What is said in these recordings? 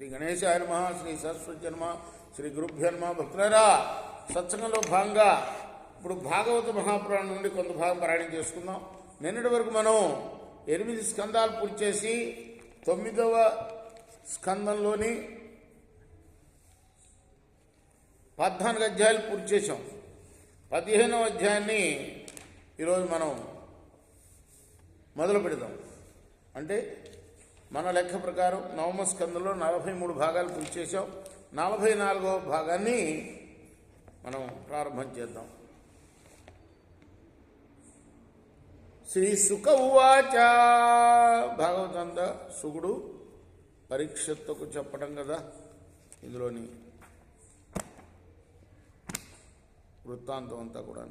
శ్రీ గణేశాయ నమః, శ్రీ సరస్వతి నమః, శ్రీ గురుభ్యో నమః. భక్తులారా, సత్సంగంలో భాగంగా ఇప్పుడు భాగవత మహాపురాణం నుండి కొంత భాగం పారాయణం చేసుకుందాం. నిన్నటి వరకు మనం 8 స్కందాలు పూర్తి చేసి 9వ స్కందంలోని 14 అధ్యాయాలు పూర్తి చేసాం. 15వ అధ్యాయాన్ని ఈరోజు మనం మొదలు పెడదాం. అంటే మన లెక్క ప్రకారం 9వ స్కందంలో 43 భాగాలు పూర్తి చేసాం. 44వ భాగాన్ని మనం ప్రారంభం చేద్దాం. శ్రీ సుఖ ఉవాచ. భాగవతంతా సుకుడు పరీక్షత్తుకు చెప్పడం కదా ఇందులోని వృత్తాంతం అంతా కూడా.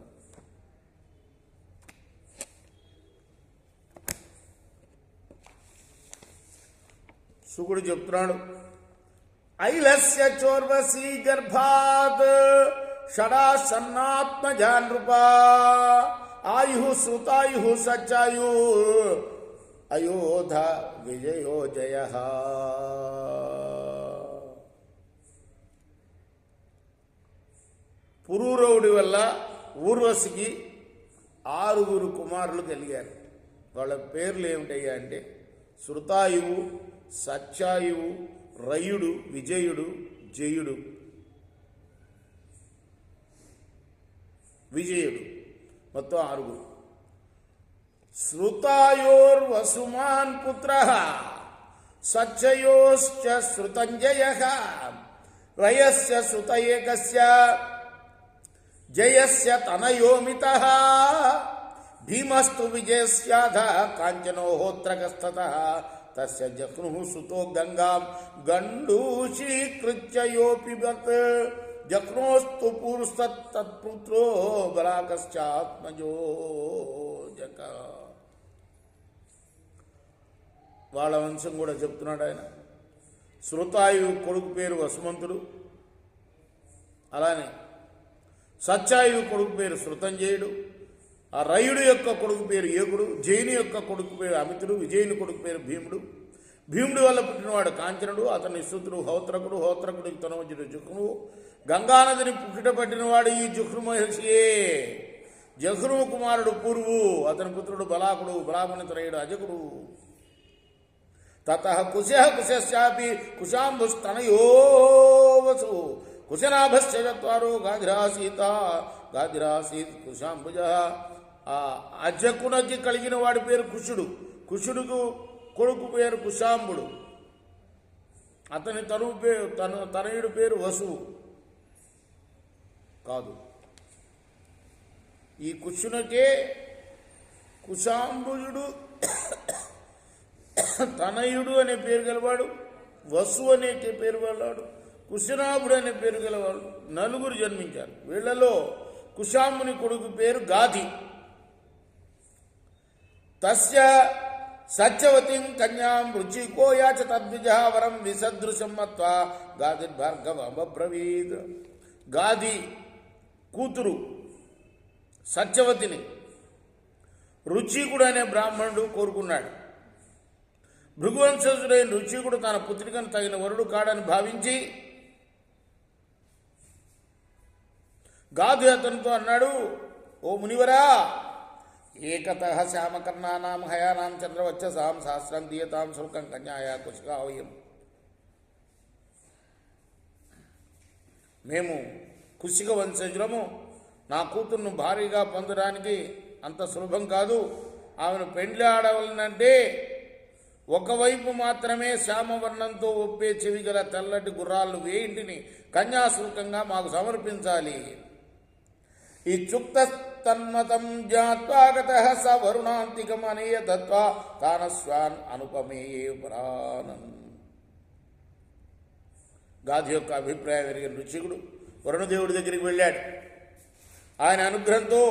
సుకుడు చెప్తున్నాడు, ఐలస్య చోర్వశీ గర్భాత్ షడాసన్నాత్మజా నృపా ఆయు శ్రుతాయు సచ్చాయు అయోధ విజయో జయ. పురూరవుడి వల్ల ఊర్వశికి 6 కుమారులు కలిగారు. వాళ్ళ పేర్లు ఏమిటయ్యా అంటే శృతాయువు, సత్యాయువు, రయుడు, విజయుడు, జయుడు. విజయుడు మొత్తం 6. శ్రుతాయోర్వసుమాన్ పుత్ర సత్యయోశ్చ శృతంజయః రయస్య సుత ఏకస్య జయస్య తనయోమితః భీమస్తు విజయస్యాధ కాంచనోహోత్రగస్తతః తస్య జహ్నుః సుతో గంగాం గండూషీకృత్య యోపిబత్ జహ్నోస్తు పురుస్తత్పుత్రో బలాకశ్చాత్మజో జక. వాళ్ళ వంశం కూడా చెప్తున్నాడు ఆయన. శృతాయు కొడుకు పేరు వసుమంతుడు, అలానే సత్యాయు కొడుకు పేరు శృతంజయుడు, ఆ రయుడు యొక్క కొడుకు పేరు ఏకుడు, జయుని యొక్క కొడుకు పేరు అమితుడు, విజయుని కొడుకు పేరు భీముడు. భీముడి వల్ల పుట్టినవాడు కాంచనుడు, అతని సుతుడు హోత్రకుడు, హోత్రకుడికి తనవజ్జుడు జుహ్నువు. గంగానదిని పుట్టిట పట్టినవాడు ఈ జుహ్ను మహర్షియే. జహ్ను కుమారుడు పూర్వు, అతని పుత్రుడు బలాకుడు, బలాకుని తనయుడు అజకుడు. తతః కుశః కుశశ్చాపి కుశాంబుస్తనయోవసు కుశనాభస్య చత్వారో గాధిరాసీత గాధిరాసీత్ కుశాంబుజ. ఆ అజకునకి కలిగిన వాడి పేరు కుశుడు, కుశుడుకు కొడుకు పేరు కుశాంబుడు, అతని తనయుడు పేరు వసువు. కాదు, ఈ కుశునకే కుశాంబుజుడు తనయుడు అనే పేరు గలవాడు, వసు అనే పేరు గలవాడు, కుశనాభుడు అనే పేరు గలవాడు 4 జన్మించారు. వీళ్లలో కుశాంబుని కొడుకు పేరు గాధి. తస్య సత్యవతిం కన్యాం రుచికో యాచ తద్విజ వరం విసదృశం మత్వా గాదిర్భార్గవమబ్రవీద్. గాది కూతురు సత్యవతిని రుచికుడు అనే బ్రాహ్మణుడు కోరుకున్నాడు. భృగువంశజుడైన రుచికుడు తన పుత్రికను తగిన వరుడు కాడని భావించి గాది అతనితో అన్నాడు, ఓ మునివరా, ఏకతః శ్యామకర్ణానాం హయానాం చంద్రవచ్చసాం సహస్రం దీయతాం శుల్కం కన్యాయ కుశికావయం. మేము కుశిక వంశజులము, నా కూతుర్ను భారీగా పొందడానికి అంత సులభం కాదు. ఆమెను పెండ్లి ఆడవలనంటే ఒకవైపు మాత్రమే శ్యామవర్ణంతో ఒప్పే చెవిగల తెల్లటి గుర్రాలను వేయింటిని కన్యాశుల్కంగా మాకు సమర్పించాలి. ఈ చుక్త తన్మతం జ్ఞాత్వాగతః స వరుణాంతికమనేయ దత్వా తానస్వాన్ అనుపమేయే పరానన్. గాది యొక్క అభిప్రాయం ఎరిగిన రుచికుడు వరుణదేవుడి దగ్గరికి వెళ్ళాడు. ఆయన అనుగ్రహంతో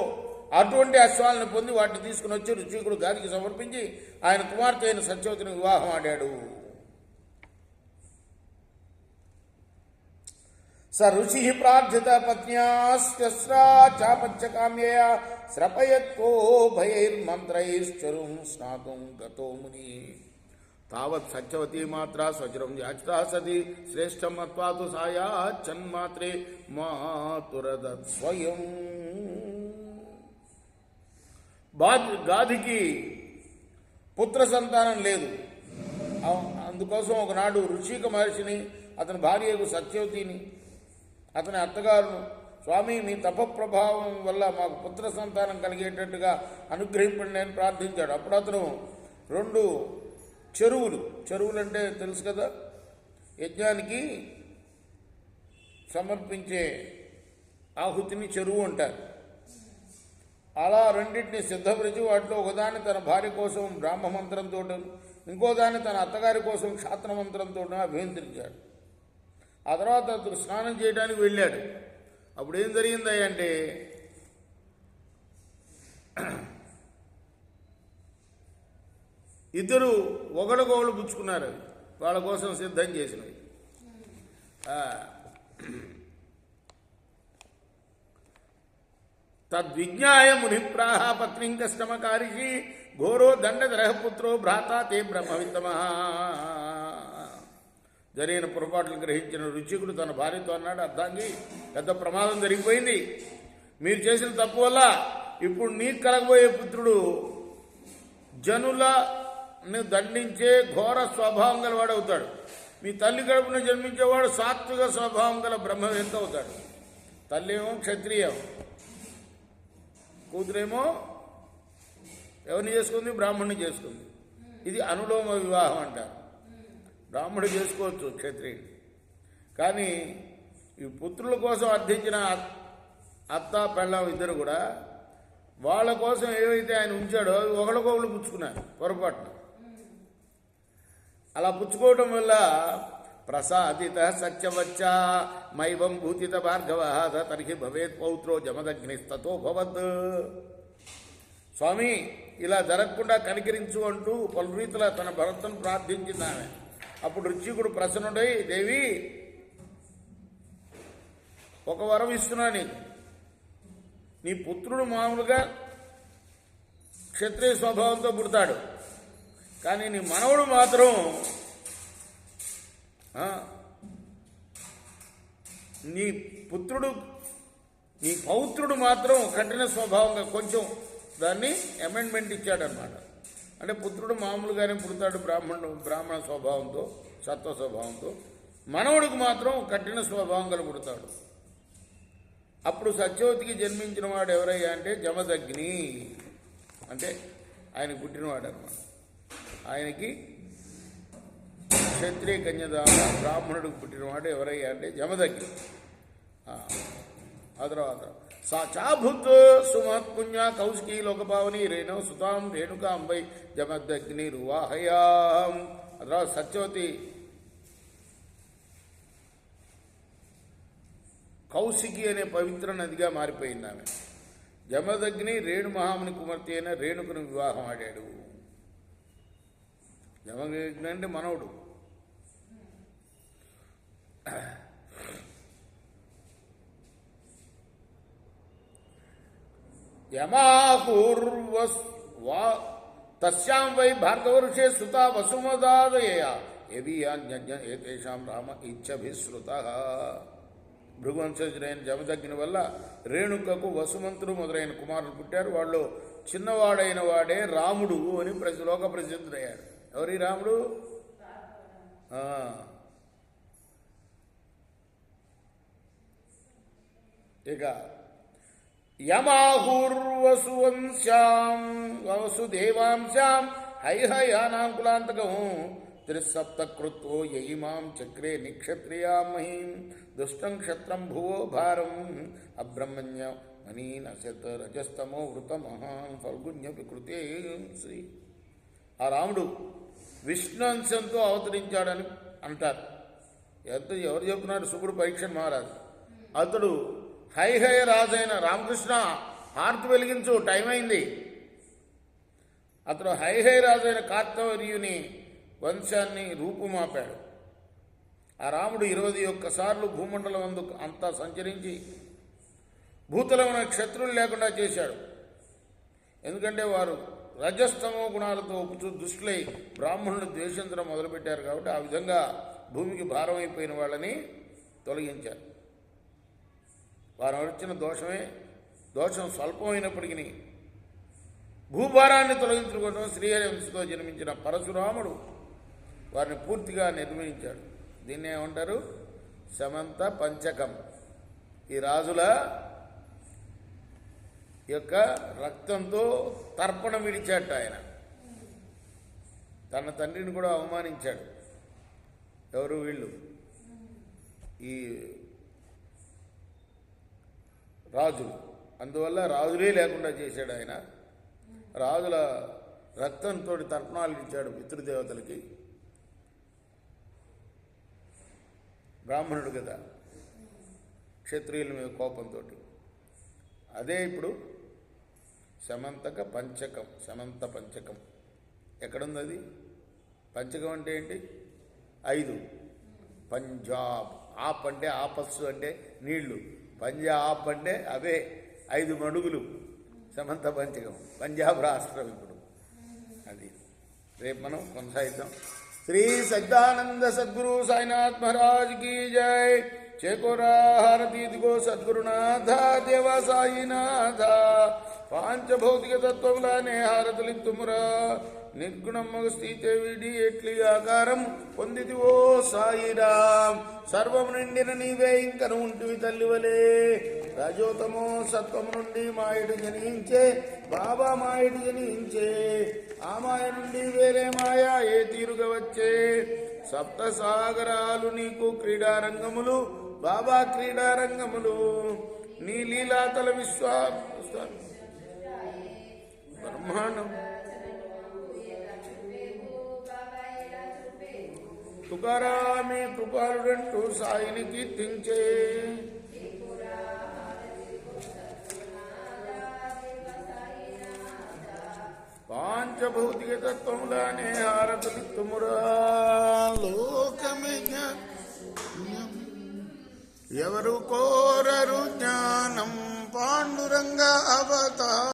అటువంటి అశ్వాలను పొంది వాటిని తీసుకుని వచ్చి రుచికుడు గాదికి సమర్పించి ఆయన కుమార్తె అయిన సత్యవతిని వివాహం ఆడాడు. స ఋషి ప్రార్థిత పత్న్యాస్త్యస్రా చాపంచకామ్యయ శ్రపయత్కో భయైర్మంత్రైశ్చరుం స్నాతుం గతో ముని. తావత్ సత్యవతీ మాత్ర స్వచరం యాచితా సతి శ్రేష్టం మత్వాతు సాయాచన్మాత్రే మాతురదత్ స్వయం. గాధికి పుత్ర సంతానం లేదు. అందుకోసం ఒకనాడు ఋషిక మహర్షిని, అతని భార్యకు సత్యవతిని, అతని అత్తగారును, స్వామి మీ తపప్రభావం వల్ల మాకు పుత్ర సంతానం కలిగేటట్టుగా అనుగ్రహింపండి అని ప్రార్థించాడు. అప్పుడు అతను 2 చెరువులు అంటే తెలుసు కదా, యజ్ఞానికి సమర్పించే ఆహుతిని చెరువు అంటారు. అలా రెండింటిని సిద్ధపరిచి వాటిలో ఒకదాన్ని తన భార్య కోసం బ్రాహ్మ మంత్రంతో, ఇంకోదాన్ని తన అత్తగారి కోసం క్షాత్ర మంత్రంతో అభియంత్రించాడు. ఆ తర్వాత అతను స్నానం చేయడానికి వెళ్ళాడు. అప్పుడు ఏం జరిగిందంటే ఇద్దరు ఒకడికొకళ్ళు పుచ్చుకున్నారు. వాళ్ళ కోసం సిద్ధం చేసినవి. తద్విజ్ఞాయ మునిప్రాహ పత్నిం కష్టమకారిషి ఘోరో దండగ్రహపుత్రో భ్రాత తే బ్రహ్మవిత్తమ. జరిగిన పొరపాట్లు గ్రహించిన రుచికుడు తన భార్యతో అన్నాడు, అర్థాంగి పెద్ద ప్రమాదం జరిగిపోయింది. మీరు చేసిన తప్పు వల్ల ఇప్పుడు నీకు కలగబోయే పుత్రుడు జనులను దండించే ఘోర స్వభావం గల వాడు అవుతాడు. మీ తల్లి కడుపున జన్మించేవాడు సాత్విక స్వభావం గల బ్రహ్మవేత్త అవుతాడు. తల్లి ఏమో క్షత్రియం, కూతురేమో ఎవరిని చేసుకుంది? బ్రాహ్మణ్ణి చేసుకుంది. ఇది అనులోమ వివాహం అంటారు. బ్రాహ్మణుడు చేసుకోవచ్చు క్షత్రియుడు, కానీ ఈ పుత్రుల కోసం అర్థించిన అత్త పెళ్ళం ఇద్దరు కూడా వాళ్ళ కోసం ఏవైతే ఆయన ఉంచాడో అవి ఒకళ్ళకొకళ్ళు పుచ్చుకున్నారు పొరపాటున. అలా పుచ్చుకోవటం వల్ల ప్రసాదిత సత్యవచ్చ మైవం భూతిత భార్గవ తర్హి భవేత్ పౌత్రో జమదగ్నిస్తతో భవత్. స్వామి ఇలా జరగకుండా కనికరించు అంటూ పలు రీతిలా తన భర్తను ప్రార్థించింది ఆమె. అప్పుడు ఋషికుడు ప్రసన్నుడై, దేవి ఒక వరం ఇస్తున్నా నీకు. నీ పుత్రుడు మామూలుగా క్షత్రియ స్వభావంతో పుడతాడు, కానీ నీ మనవడు మాత్రం నీ పౌత్రుడు మాత్రం కఠిన స్వభావంగా కొంచెం దాన్ని అమెండ్మెంట్ ఇచ్చాడనమాట. అంటే పుత్రుడు మామూలుగానే పుడతాడు బ్రాహ్మణ స్వభావంతో, సత్వ స్వభావంతో. మనవడికి మాత్రం కఠిన స్వభావం గల పుడతాడు. అప్పుడు సత్యవతికి జన్మించిన వాడు ఎవరయ్యా అంటే జమదగ్ని, అంటే ఆయనకు పుట్టినవాడు అనమాట. ఆయనకి క్షత్రియ కన్యదాన బ్రాహ్మణుడికి పుట్టినవాడు ఎవరయ్యా అంటే జమదగ్ని. ఆ తర్వాత సా చాభుత్ సుమత్పుణ్య కౌశికీ లోకపావని రేణు సుతాం రేణుకాంబై జమదగ్ని రువాహయాం. ఆ తర్వాత సత్యవతి కౌశికి అనే పవిత్ర నదిగా మారిపోయింది ఆమె. జమదగ్ని రేణు మహాముని కుమార్తె అయిన రేణుకుని వివాహం ఆడాడు. జమదగ్ని అంటే మనవుడు. తస్యాం వై భార్గవరుషే సుత వసుమదాదయ ఏతేషాం రామ ఇచ్చభిశ్రుత. భృగువంశజుడైన జమదగ్ని వల్ల రేణుకకు వసుమంతుడు మొదలైన కుమారులు పుట్టారు. వాళ్ళు చిన్నవాడైన వాడే రాముడు అని లోక ప్రసిద్ధుడయ్యాడు. ఎవరి రాముడు? ఇక యమాహుర్వసువంశ్యాం వసుదేవాంశాం హైహయానాం కులాంతకం త్రిసప్తకృత్వో యయిమాం చక్రే నిక్షత్రియా మహీం దుష్టం క్షత్రం భువో భారం అబ్రహ్మణ్య మనీనశత రజస్తమో వృతమహాం ఫల్గుణ్య వికృతే శ్రీ. ఆ రాముడు విష్ణు అంశంతో అవతరించాడని అంటారు. ఎవరు చెప్తున్నారు? శుకుడు పరీక్షణ్ మహారాజు. అతడు హైహయ రాజైన రామకృష్ణ హారతి వెలిగించు, టైం అయింది. అతడు హైహయ రాజైన కార్తవర్యుని వంశాన్ని రూపుమాపాడు. ఆ రాముడు 21 సార్లు భూమండలం అంతా సంచరించి భూతలమైన క్షత్రులు లేకుండా చేశాడు. ఎందుకంటే వారు రజస్తమో గుణాలతో ఒప్పుచూ దుష్టులై బ్రాహ్మణులు ద్వేషించడం మొదలుపెట్టారు. కాబట్టి ఆ విధంగా భూమికి భారం అయిపోయిన వాళ్ళని తొలగించారు. వారు వచ్చిన దోషం స్వల్పమైనప్పటికీ భూభారాన్ని తొలగించుకోవడం శ్రీహరి వంశతో జన్మించిన పరశురాముడు వారిని పూర్తిగా నిర్మించాడు. దీన్ని ఏమంటారు? సమంత పంచకం. ఈ రాజుల యొక్క రక్తంతో తర్పణ విడిచాట ఆయన. తన తండ్రిని కూడా అవమానించాడు. ఎవరు? వీళ్ళు ఈ రాజులు. అందువల్ల రాజులే లేకుండా చేశాడు ఆయన. రాజుల రక్తంతో తర్పణాలు ఇచ్చాడు పితృదేవతలకి. బ్రాహ్మణుడు కదా, క్షత్రియుల మీద కోపంతో. అదే ఇప్పుడు సమంత పంచకం. ఎక్కడుంది అది? పంచకం అంటే ఏంటి? 5. పంజాబ్. ఆప్ అంటే ఆపస్సు అంటే నీళ్లు. పంజాబ్ అంటే అవే 5 మడుగులు. సమంత పంచకం పంజాబ్ రాష్ట్రం ఇప్పుడు. అది రేపు మనం కొనసాగిద్దాం. శ్రీ సద్దానంద సద్గురు సాయినాథ్ మహారాజ్ की जय. చేకోరా హారతి దిగో సద్గురునాథ దేవ సాయినాథ. పాంచభౌతిక తత్వములానే హారతులిత్తుమురా. నిర్గుణమ్మగు స్థితే విడి ఎట్లి ఆకారం పొందితివో సాయిరామ్. సర్వము నిండిన నీవే ఇంకను ఉంటివి తల్లివలే. రజోతమో సత్వము నుండి మాయడు జనించే బాబా మాయడు జనించే. ఆ మాయ నుండి వేరే మాయా ఏ తీరుగా వచ్చే. సప్త సాగరాలు నీకు క్రీడారంగములు బాబా క్రీడారంగములు. నీ లీలాతల బ్రహ్మాండం. తుకారామే కృపాలుడంటూ సాయిని కీర్తించే. పాంచభౌతిక తత్వములానే హారతులిత్తుమురా. లోకమే ఎవరు కోరరు జ్ఞానం పాండురంగ అవతారం.